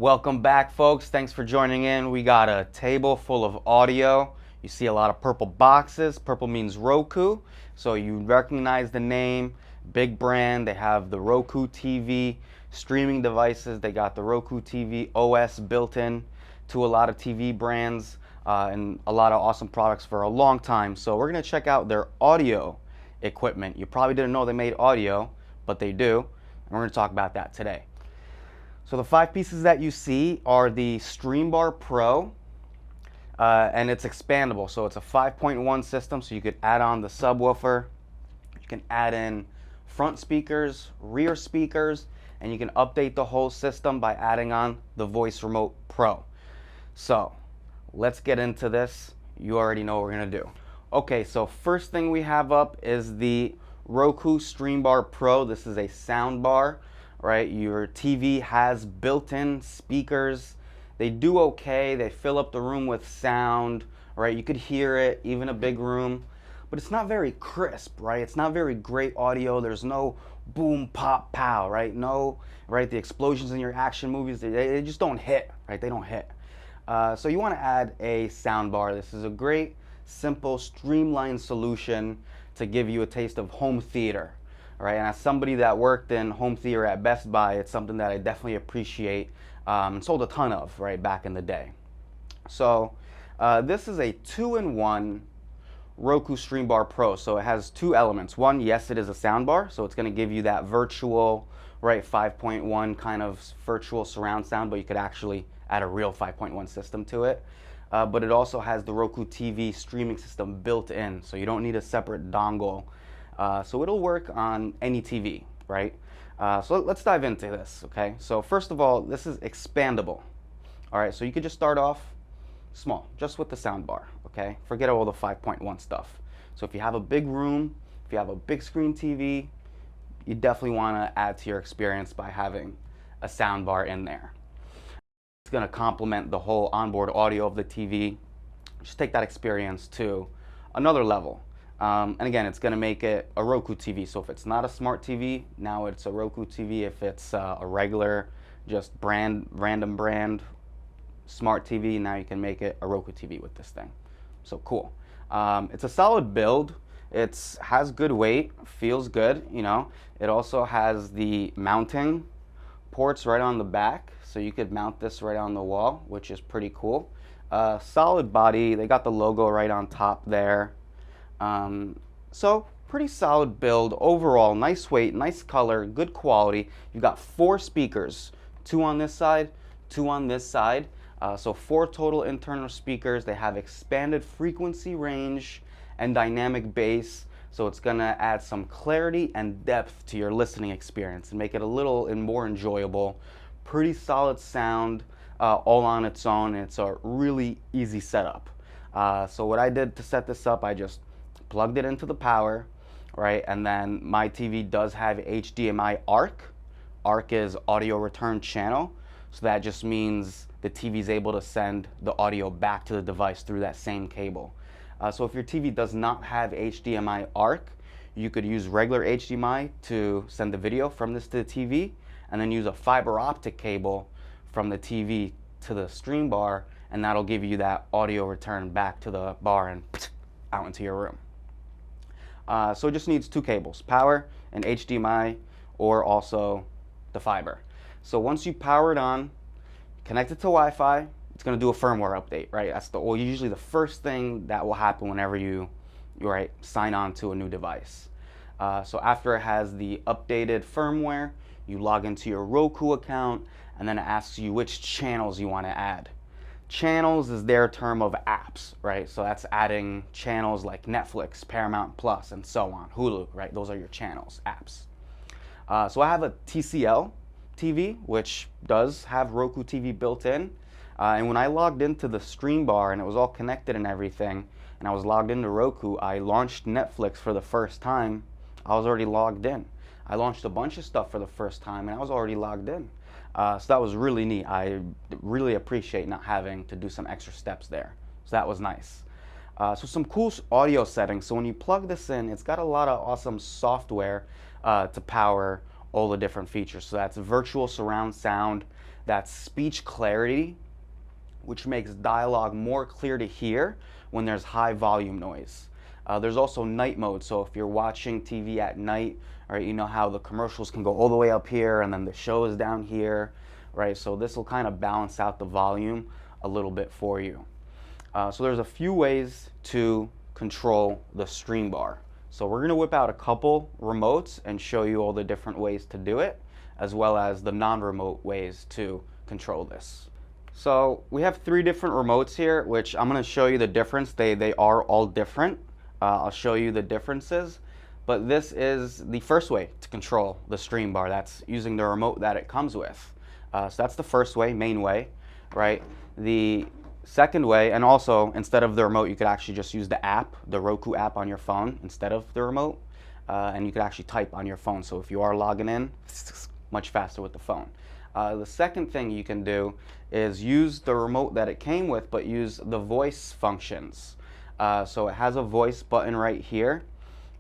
Welcome back, folks. Thanks for joining in. We got a table full of audio. You see a lot of purple boxes. Purple means Roku, so you recognize the name. Big brand. They have the Roku TV streaming devices. They got the Roku TV OS built in to a lot of TV brands and a lot of awesome products for a long time. So we're going to check out their audio equipment. You probably didn't know they made audio, but they do. And we're going to talk about that today. So the 5 pieces that you see are the Streambar Pro, and it's expandable. So it's a 5.1 system, so you could add on the subwoofer, you can add in front speakers, rear speakers, and you can update the whole system by adding on the Voice Remote Pro. So let's get into this. You already know what we're gonna do. Okay, so first thing we have up is the Roku Streambar Pro. This is a sound bar. Right, your TV has built-in speakers. They do okay. They fill up the room with sound. Right, you could hear it, even a big room, but it's not very crisp. Right, it's not very great audio. There's no boom, pop, pow. Right, no, right. The explosions in your action movies, they just don't hit. Right, they don't hit. So you want to add a sound bar. This is a great, simple, streamlined solution to give you a taste of home theater. Right, and as somebody that worked in home theater at Best Buy, it's something that I definitely appreciate and sold a ton of right back in the day. So this is a 2-in-1 Roku Streambar Pro. So it has 2 elements. One, yes, it is a sound bar, so it's going to give you that virtual, right, 5.1 kind of virtual surround sound, but you could actually add a real 5.1 system to it. But it also has the Roku TV streaming system built in, so you don't need a separate dongle. So it'll work on any TV, right? So let's dive into this, okay? So first of all, this is expandable. All right, so you could just start off small, just with the sound bar, okay? Forget all the 5.1 stuff. So if you have a big room, if you have a big screen TV, you definitely want to add to your experience by having a sound bar in there. It's going to complement the whole onboard audio of the TV. Just take that experience to another level. And again, it's going to make it a Roku TV. So if it's not a smart TV, now it's a Roku TV. If it's a regular, just random brand smart TV, now you can make it a Roku TV with this thing. So cool. It's a solid build. It has good weight, feels good, you know. It also has the mounting ports right on the back. So you could mount this right on the wall, which is pretty cool. Solid body. They got the logo right on top there. So pretty solid build overall, nice weight, nice color, good quality. You've got 4 speakers, 2 on this side, 2 on this side. So 4 total internal speakers. They have expanded frequency range and dynamic bass. So it's gonna add some clarity and depth to your listening experience and make it a little more enjoyable. Pretty solid sound, all on its own. It's a really easy setup. So what I did to set this up, I just plugged it into the power, right? And then my TV does have HDMI ARC. ARC is audio return channel. So that just means the TV is able to send the audio back to the device through that same cable. So if your TV does not have HDMI ARC, you could use regular HDMI to send the video from this to the TV, and then use a fiber optic cable from the TV to the stream bar, and that'll give you that audio return back to the bar and out into your room. So it just needs 2 cables, power and HDMI, or also the fiber. So once you power it on, connect it to Wi-Fi, it's going to do a firmware update, right? That's usually the first thing that will happen whenever you sign on to a new device. So after it has the updated firmware, you log into your Roku account, and then it asks you which channels you want to add. Channels is their term of apps, right? So that's adding channels like Netflix, Paramount Plus, and so on, Hulu, right? Those are your channels, apps. So I have a TCL TV, which does have Roku TV built in. And when I logged into the stream bar and it was all connected and everything, and I was logged into Roku, I launched Netflix for the first time. I was already logged in. I launched a bunch of stuff for the first time, and I was already logged in. So that was really neat. I really appreciate not having to do some extra steps there. So that was nice. So some cool audio settings. So when you plug this in, it's got a lot of awesome software to power all the different features. So that's virtual surround sound. That's speech clarity, which makes dialogue more clear to hear when there's high volume noise. There's also night mode, so if you're watching TV at night, right, you know how the commercials can go all the way up here and then the show is down here, right? So this will kind of balance out the volume a little bit for you. So there's a few ways to control the Streambar. So we're gonna whip out a couple remotes and show you all the different ways to do it, as well as the non-remote ways to control this. So we have 3 different remotes here, which I'm gonna show you the difference. They are all different. I'll show you the differences, but this is the first way to control the Streambar. That's using the remote that it comes with. So that's the first way, main way, right? The second way, and also instead of the remote, you could actually just use the app, the Roku app on your phone instead of the remote, and you could actually type on your phone. So if you are logging in, much faster with the phone. The second thing you can do is use the remote that it came with, but use the voice functions. So it has a voice button right here.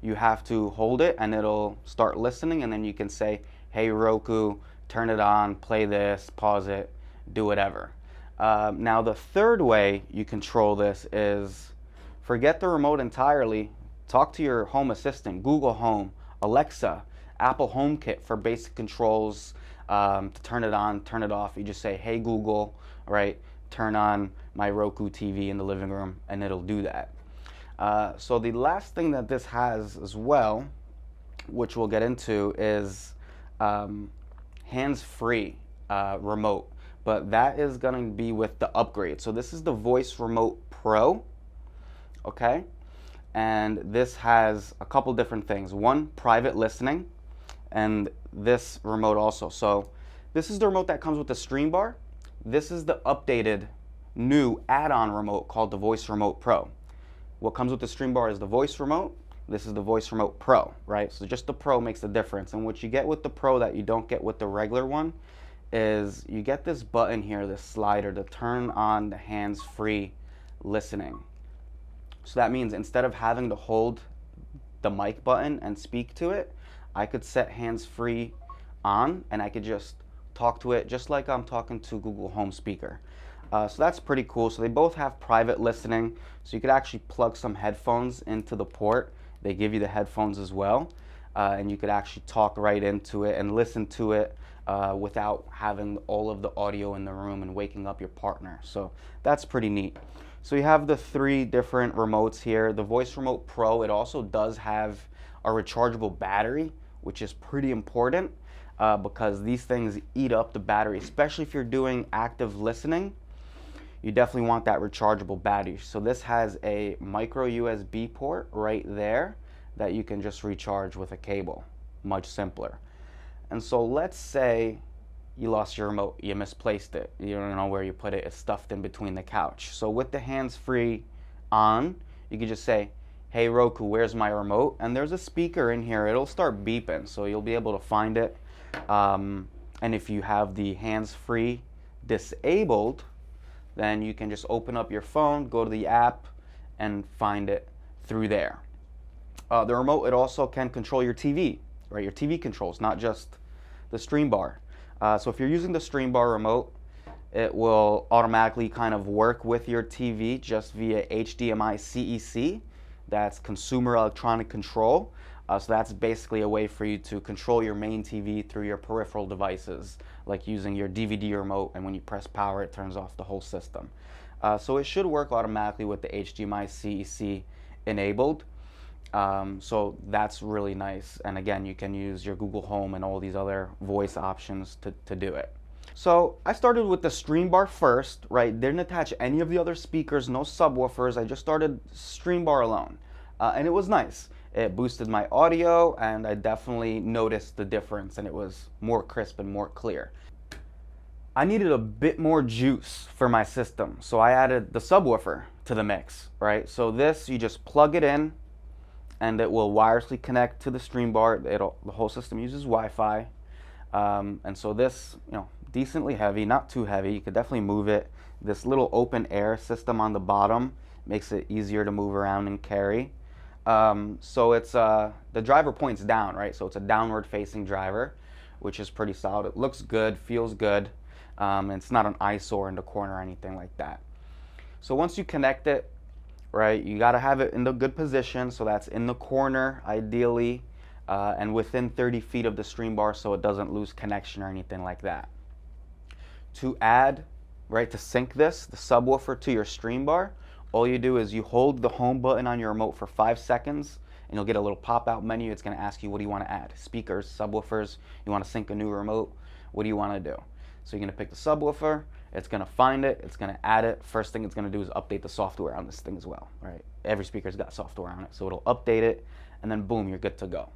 You have to hold it and it'll start listening, and then you can say, hey Roku, turn it on, play this, pause it, do whatever. Now the third way you control this is forget the remote entirely. Talk to your home assistant, Google Home, Alexa, Apple HomeKit for basic controls, to turn it on, turn it off. You just say, hey Google, right, turn on my Roku TV in the living room, and it'll do that. So the last thing that this has as well, which we'll get into, is hands-free remote, but that is going to be with the upgrade. So this is the Voice Remote Pro, okay? And this has a couple different things. One, private listening, and this remote also. So this is the remote that comes with the Streambar. This is the updated new add-on remote called the Voice Remote Pro. What comes with the Streambar is the voice remote. This is the Voice Remote Pro, right? So just the Pro makes the difference. And what you get with the Pro that you don't get with the regular one is you get this button here, this slider, to turn on the hands-free listening. So that means instead of having to hold the mic button and speak to it, I could set hands-free on and I could just talk to it just like I'm talking to Google Home speaker. So that's pretty cool. So they both have private listening, so you could actually plug some headphones into the port. They give you the headphones as well, and you could actually talk right into it and listen to it without having all of the audio in the room and waking up your partner. So that's pretty neat. So you have the 3 different remotes here. The Voice Remote Pro, it also does have a rechargeable battery, which is pretty important because these things eat up the battery, especially if you're doing active listening. You definitely want that rechargeable battery. So this has a micro USB port right there that you can just recharge with a cable. Much simpler. And so let's say you lost your remote, you misplaced it, you don't know where you put it, it's stuffed in between the couch. So with the hands-free on, you can just say, hey Roku, where's my remote? And there's a speaker in here, it'll start beeping, so you'll be able to find it. And if you have the hands-free disabled, then you can just open up your phone, go to the app, and find it through there. The remote, it also can control your TV, right? Your TV controls, not just the Streambar. So if you're using the Streambar remote, it will automatically kind of work with your TV just via HDMI CEC. That's Consumer Electronic Control. So that's basically a way for you to control your main TV through your peripheral devices, like using your DVD remote, and when you press power, it turns off the whole system. So it should work automatically with the HDMI CEC enabled. So that's really nice. And again, you can use your Google Home and all these other voice options to do it. So I started with the Streambar first, right? Didn't attach any of the other speakers, no subwoofers. I just started Streambar alone. And it was nice. It boosted my audio, and I definitely noticed the difference, and it was more crisp and more clear. I needed a bit more juice for my system, so I added the subwoofer to the mix, right? So this, you just plug it in, and it will wirelessly connect to the Streambar. The whole system uses Wi-Fi, and so this, decently heavy, not too heavy. You could definitely move it. This little open air system on the bottom makes it easier to move around and carry. So it's the driver points down, right? So it's a downward facing driver, which is pretty solid. It looks good, feels good. It's not an eyesore in the corner or anything like that. So once you connect it, right, you got to have it in the good position, so that's in the corner ideally, and within 30 feet of the Streambar so it doesn't lose connection or anything like that. To add, right, to sync this, the subwoofer to your Streambar, all you do is you hold the home button on your remote for 5 seconds, and you'll get a little pop-out menu. It's going to ask you, what do you want to add? Speakers, subwoofers, you want to sync a new remote, what do you want to do? So you're going to pick the subwoofer, it's going to find it, it's going to add it. First thing it's going to do is update the software on this thing as well, right? Every speaker's got software on it, so it'll update it, and then boom, you're good to go.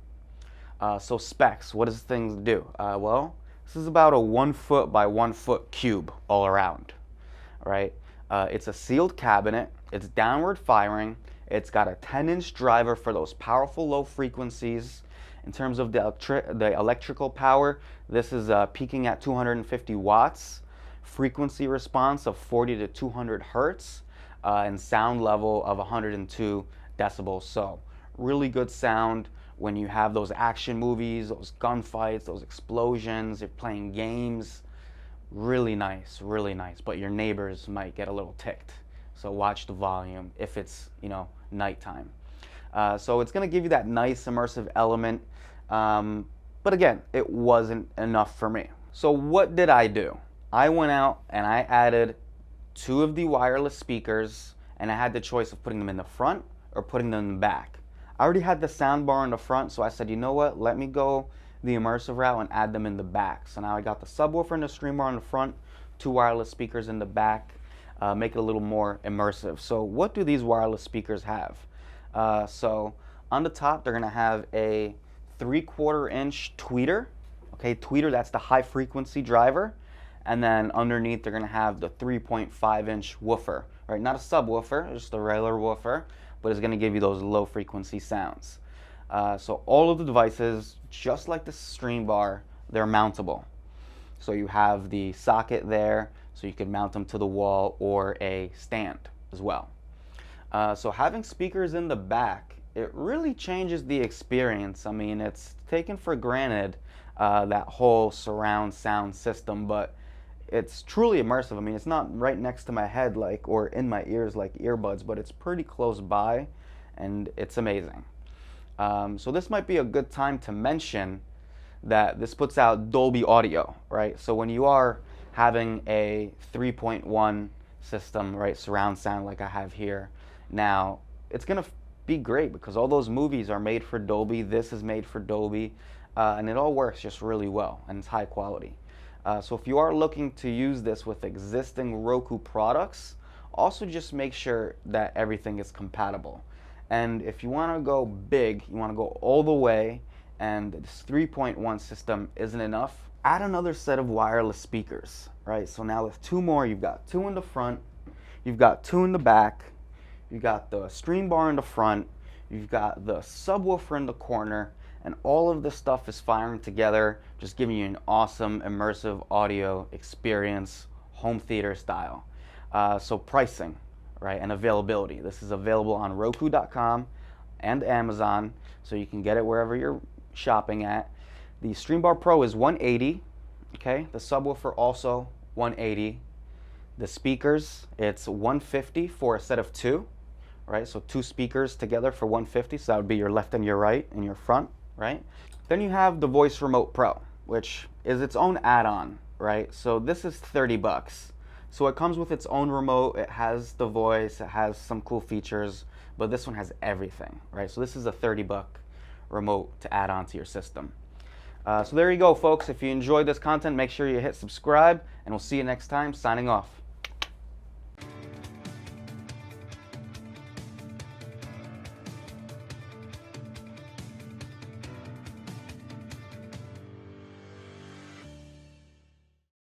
So specs, what does this thing do? Well, this is about a 1 foot by 1 foot cube all around, right? It's a sealed cabinet, it's downward firing, it's got a 10-inch driver for those powerful low frequencies. In terms of the electrical power, this is peaking at 250 watts, frequency response of 40 to 200 hertz, and sound level of 102 decibels. So really good sound when you have those action movies, those gunfights, those explosions, you're playing games. Really nice, but your neighbors might get a little ticked. So watch the volume if it's, nighttime. So it's going to give you that nice immersive element. But again, it wasn't enough for me. So what did I do? I went out and I added 2 of the wireless speakers, and I had the choice of putting them in the front or putting them in the back. I already had the sound bar in the front, so I said, you know what, let me go the immersive route and add them in the back. So now I got the subwoofer and the Streambar in the front, 2 wireless speakers in the back, make it a little more immersive. So what do these wireless speakers have? So on the top, they're going to have a 3/4 inch tweeter. Okay, tweeter, that's the high frequency driver. And then underneath, they're going to have the 3.5 inch woofer, right? Not a subwoofer, just a regular woofer, but it's going to give you those low frequency sounds. So all of the devices, just like the Streambar, they're mountable. So you have the socket there, so you can mount them to the wall or a stand as well. So having speakers in the back, it really changes the experience. I mean, it's taken for granted, that whole surround sound system, but it's truly immersive. I mean, it's not right next to my head or in my ears like earbuds, but it's pretty close by, and it's amazing. So this might be a good time to mention that this puts out Dolby audio, right? So when you are having a 3.1 system, right, surround sound like I have here, now it's gonna be great because all those movies are made for Dolby, this is made for Dolby, and it all works just really well, and it's high quality. So if you are looking to use this with existing Roku products, also just make sure that everything is compatible. And if you want to go big, you want to go all the way, and this 3.1 system isn't enough, add another set of wireless speakers, right? So now with 2 more, you've got 2 in the front, you've got 2 in the back, you've got the Streambar in the front, you've got the subwoofer in the corner, and all of this stuff is firing together, just giving you an awesome immersive audio experience, home theater style. So pricing, right, and availability. This is available on Roku.com and Amazon, so you can get it wherever you're shopping at. The Streambar Pro is $180, okay? The subwoofer also $180. The speakers, it's $150 for a set of 2, right? So 2 speakers together for $150, so that would be your left and your right and your front, right? Then you have the Voice Remote Pro, which is its own add-on, right? So this is $30. So it comes with its own remote, it has the voice, it has some cool features, but this one has everything, right? So this is a $30 remote to add on to your system. So there you go, folks. If you enjoyed this content, make sure you hit subscribe, and we'll see you next time. Signing off.